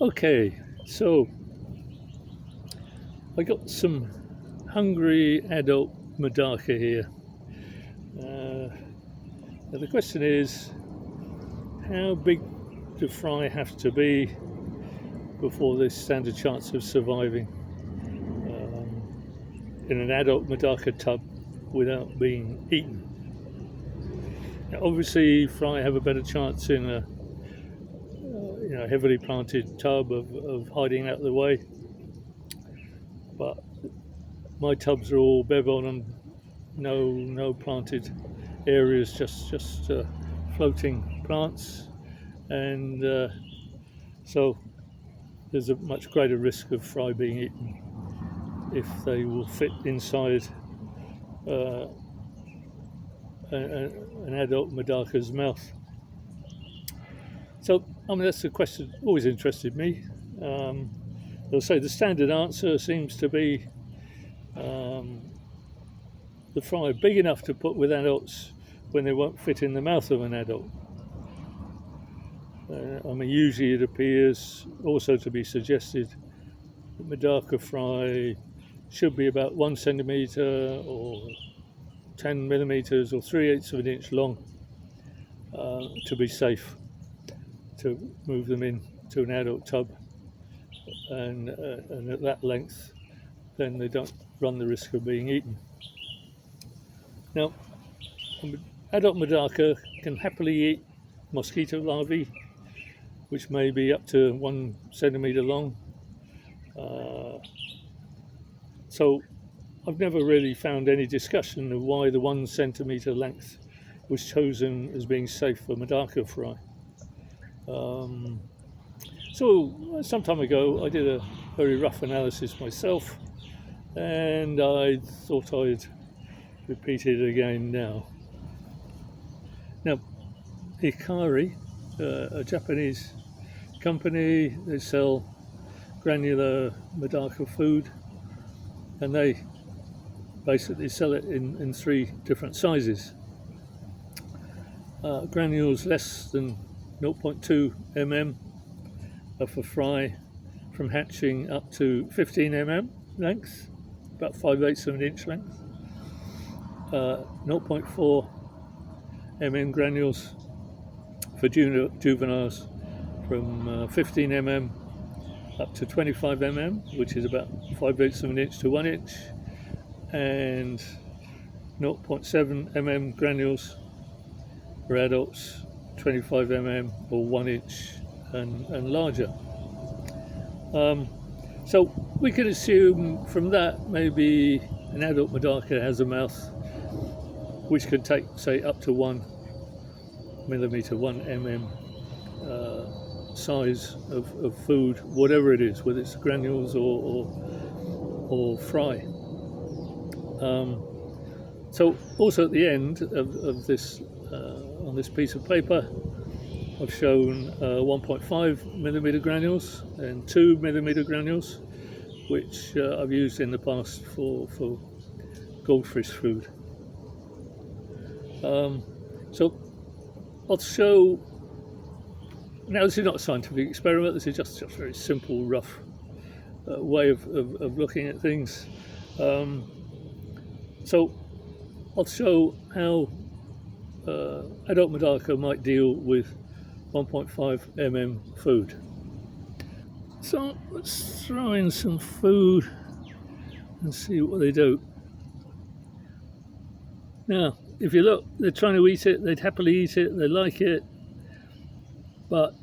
Okay, so I got some hungry adult MEDAKA here. Now the question is, how big do fry have to be before they stand a chance of surviving in an adult MEDAKA tub without being eaten? Now, obviously, fry have a better chance in a heavily planted tub of hiding out of the way, but my tubs are all bevel and no planted areas, just floating plants, and so there's a much greater risk of fry being eaten if they will fit inside an adult MEDAKA's mouth. So, I mean, that's a question that always interested me. They'll say the standard answer seems to be the fry big enough to put with adults when they won't fit in the mouth of an adult. I mean, usually it appears also to be suggested that MEDAKA fry should be about 1 centimetre or 10 millimetres or 3/8 of an inch long to be safe to move them into an adult tub, and at that length then they don't run the risk of being eaten. Now, adult MEDAKA can happily eat mosquito larvae, which may be up to 1 centimetre long. So I've never really found any discussion of why the 1 centimetre length was chosen as being safe for MEDAKA fry. So some time ago I did a very rough analysis myself, and I thought I'd repeat it again now. Now, Hikari, a Japanese company, they sell granular MEDAKA food, and they basically sell it in 3 different sizes. Granules less than 0.2 mm are for fry from hatching up to 15 mm length, about 5/8 of an inch length. 0.4 mm granules for juveniles from 15 mm up to 25 mm, which is about 5/8 of an inch to 1 inch, and 0.7 mm granules for adults, 25 mm or 1 inch and larger. So we could assume from that maybe an adult MEDAKA has a mouth which can take, say, up to 1 millimetre, 1 mm size of food, whatever it is, whether it's granules or fry. So also at the end of this, on this piece of paper, I've shown 1.5 millimetre granules and 2 millimetre granules, which I've used in the past for goldfish food. So I'll show. Now, this is not a scientific experiment. This is just a very simple, rough way of looking at things. So I'll show how adult MEDAKA might deal with 1.5 mm food. So let's throw in some food and see what they do. Now, if you look, they're trying to eat it. They'd happily eat it. They like it, but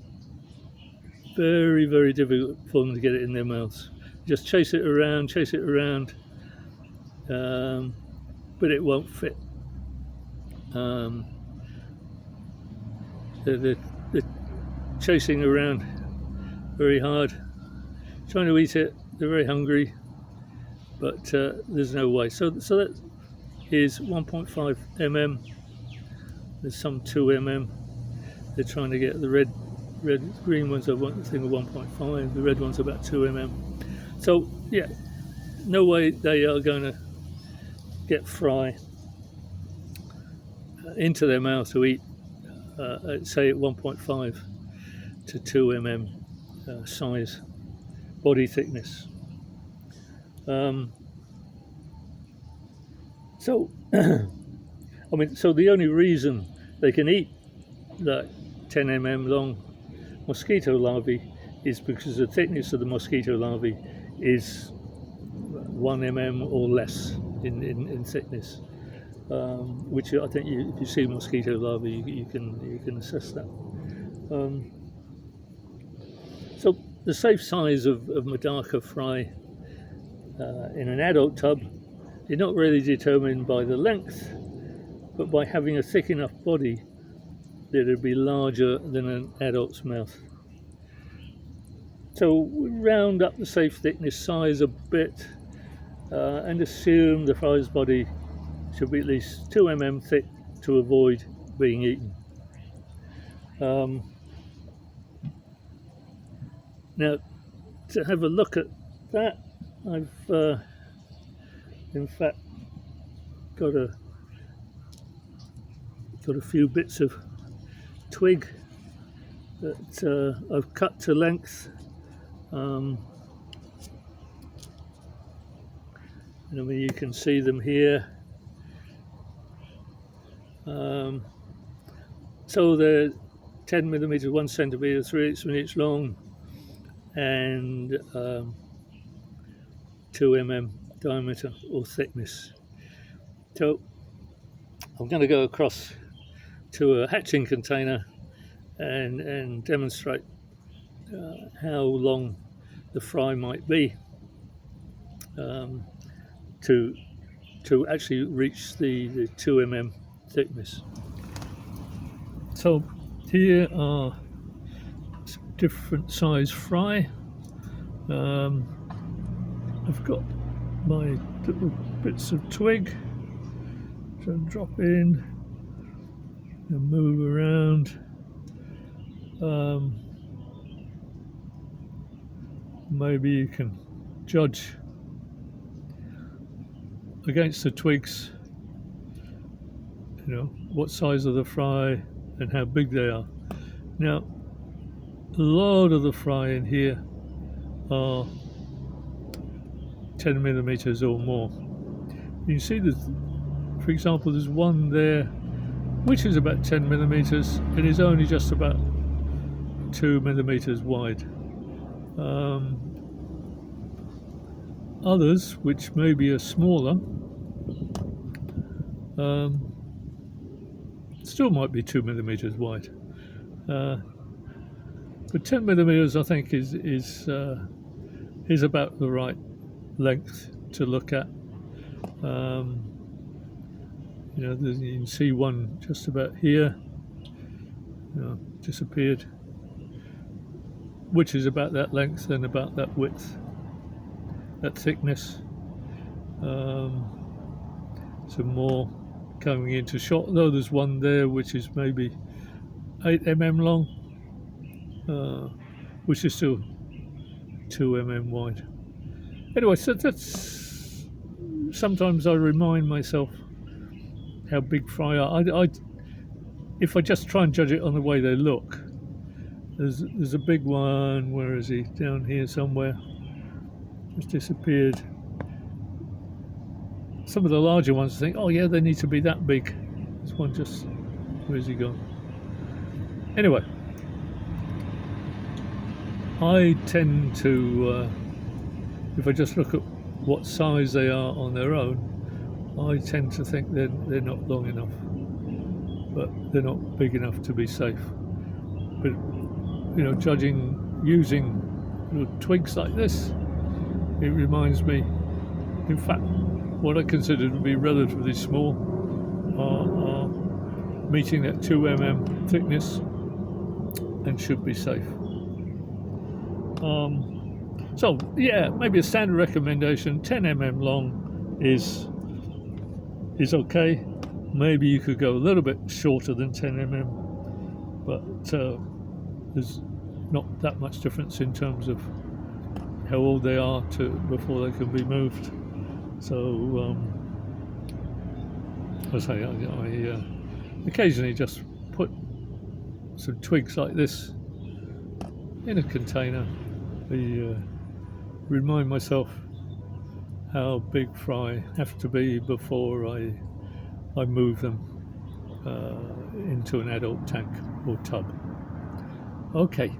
very, very difficult for them to get it in their mouths. Just chase it around, but it won't fit. They're chasing around very hard, trying to eat it. They're very hungry, but there's no way. So that is 1.5 mm. There's some 2 mm. They're trying to get the green ones are one thing of 1.5. The red one's about 2 mm. So yeah, no way they are going to get fry into their mouth to eat, say at 1.5 to 2 mm. size, body thickness. So, I mean, so the only reason they can eat that 10 mm long mosquito larvae is because the thickness of the mosquito larvae is 1 mm or less in thickness, which I think if you see mosquito larvae, you can assess that. So the safe size of MEDAKA fry in an adult tub is not really determined by the length, but by having a thick enough body that it would be larger than an adult's mouth. So we round up the safe thickness size a bit and assume the fry's body should be at least 2 mm thick to avoid being eaten. Now, to have a look at that, I've in fact got a few bits of twig that I've cut to length. And I mean, you can see them here. So they're 10 millimeters, 1 centimeter, 3/8 inch long, and 2 mm diameter or thickness. So I'm going to go across to a hatching container and demonstrate how long the fry might be to actually reach the 2 mm thickness. So here are different size fry. I've got my little bits of twig, so drop in and move around. Maybe you can judge against the twigs, you know, what size of the fry and how big they are. Now, a lot of the fry in here are 10 millimeters or more. You can see that, for example, there's one there which is about 10 millimeters and is only just about 2 millimeters wide. Others, which maybe are smaller, still might be 2 millimeters wide. But 10 millimeters, I think, is about the right length to look at. You know, you can see one just about here, you know, disappeared, which is about that length and about that width, that thickness. Some more coming into shot, though there's one there which is maybe 8 mm long, which is still 2 mm wide. Anyway, so that's, sometimes I remind myself how big fry are. If I just try and judge it on the way they look, there's a big one, where is he? Down here somewhere, just disappeared. Some of the larger ones I think, oh yeah, they need to be that big. This one just, where's he gone? Anyway, I tend to, if I just look at what size they are on their own, I tend to think they're not long enough, but they're not big enough to be safe. But, you know, judging using little twigs like this, it reminds me, in fact, what I consider to be relatively small are meeting that 2 mm thickness and should be safe. So yeah, maybe a standard recommendation, 10 mm long is okay. Maybe you could go a little bit shorter than 10 mm, but there's not that much difference in terms of how old they are before they can be moved. So I say I occasionally just put some twigs like this in a container remind myself how big fry have to be before I move them into an adult tank or tub. Okay,